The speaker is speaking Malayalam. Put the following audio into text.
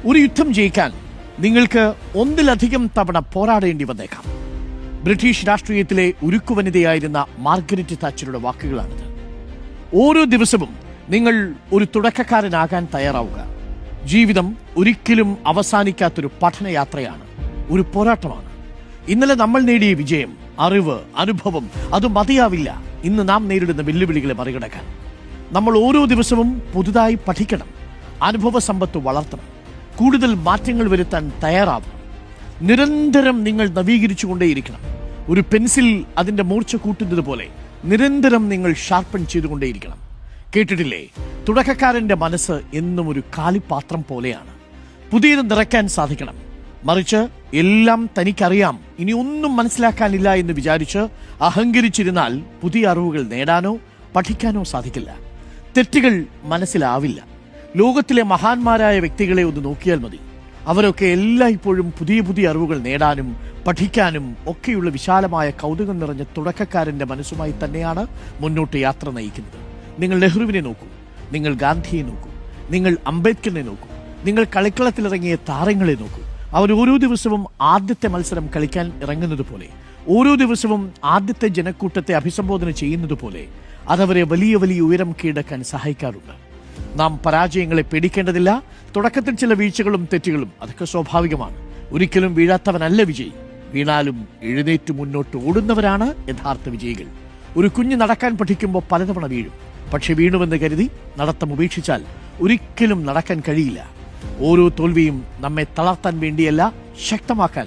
ഒരു യുദ്ധം ജയിക്കാൻ നിങ്ങൾക്ക് ഒന്നിലധികം തവണ പോരാടേണ്ടി വന്നേക്കാം. ബ്രിട്ടീഷ് രാഷ്ട്രീയത്തിലെ ഉരുക്കു വനിതയായിരുന്ന മാർഗരറ്റ് താച്ചറുടെ വാക്കുകളാണിത്. ഓരോ ദിവസവും നിങ്ങൾ ഒരു തുടക്കക്കാരനാകാൻ തയ്യാറാവുക. ജീവിതം ഒരിക്കലും അവസാനിക്കാത്തൊരു പഠനയാത്രയാണ്, ഒരു പോരാട്ടമാണ്. ഇന്നലെ നമ്മൾ നേടിയ വിജയം, അറിവ്, അനുഭവം അത് മതിയാവില്ല ഇന്ന് നാം നേരിടുന്ന വെല്ലുവിളികളെ മറികടക്കാൻ. നമ്മൾ ഓരോ ദിവസവും പുതുതായി പഠിക്കണം, അനുഭവ സമ്പത്ത് വളർത്തണം, കൂടുതൽ മാറ്റങ്ങൾ വരുത്താൻ തയ്യാറാവണം. നിരന്തരം നിങ്ങൾ നവീകരിച്ചുകൊണ്ടേയിരിക്കണം. ഒരു പെൻസിൽ അതിന്റെ മൂർച്ച കൂട്ടുന്നത് പോലെ നിരന്തരം നിങ്ങൾ ഷാർപ്പൺ ചെയ്തുകൊണ്ടേയിരിക്കണം. കേട്ടിട്ടില്ലേ, തുടക്കക്കാരന്റെ മനസ്സ് എന്നും ഒരു കാലിപാത്രം പോലെയാണ്. പുതിയത് നിറയ്ക്കാൻ സാധിക്കണം. മറിച്ച് എല്ലാം തനിക്കറിയാം, ഇനി ഒന്നും മനസ്സിലാക്കാനില്ല എന്ന് വിചാരിച്ച് അഹങ്കരിച്ചിരുന്നാൽ പുതിയ അറിവുകൾ നേടാനോ പഠിക്കാനോ സാധിക്കില്ല. തെറ്റുകൾ മനസ്സിലാവില്ല. ലോകത്തിലെ മഹാന്മാരായ വ്യക്തികളെ ഒന്ന് നോക്കിയാൽ മതി. അവരൊക്കെ എല്ലായ്പ്പോഴും പുതിയ പുതിയ അറിവുകൾ നേടാനും പഠിക്കാനും ഒക്കെയുള്ള വിശാലമായ കൗതുകം നിറഞ്ഞ തുടക്കക്കാരന്റെ മനസ്സുമായി തന്നെയാണ് മുന്നോട്ട് യാത്ര നയിക്കുന്നത്. നിങ്ങൾ നെഹ്റുവിനെ നോക്കൂ, നിങ്ങൾ ഗാന്ധിയെ നോക്കൂ, നിങ്ങൾ അംബേദ്കറിനെ നോക്കൂ, നിങ്ങൾ കളിക്കളത്തിലിറങ്ങിയ താരങ്ങളെ നോക്കൂ. അവർ ഓരോ ദിവസവും ആദ്യത്തെ മത്സരം കളിക്കാൻ ഇറങ്ങുന്നത് പോലെ, ഓരോ ദിവസവും ആദ്യത്തെ ജനക്കൂട്ടത്തെ അഭിസംബോധന ചെയ്യുന്നത് പോലെ അതവരെ വലിയ വലിയ ഉയരം കീഴടക്കാൻ സഹായിക്കാറുണ്ട്. നാം പരാജയങ്ങളെ പേടിക്കേണ്ടതില്ല. തുടക്കത്തിൽ ചില വീഴ്ചകളും തെറ്റുകളും അതൊക്കെ സ്വാഭാവികമാണ്. ഒരിക്കലും വീഴാത്തവനല്ല വിജയി. വീണാലും എഴുന്നേറ്റ് മുന്നോട്ട് ഓടുന്നവരാണ് യഥാർത്ഥ വിജയികൾ. ഒരു കുഞ്ഞ് നടക്കാൻ പഠിക്കുമ്പോൾ പലതവണ വീഴും. പക്ഷെ വീണുവെന്ന് കരുതി നടത്തം ഉപേക്ഷിച്ചാൽ ഒരിക്കലും നടക്കാൻ കഴിയില്ല. ഓരോ തോൽവിയും നമ്മെ തളർത്താൻ വേണ്ടിയല്ല, ശക്തമാക്കാൻ.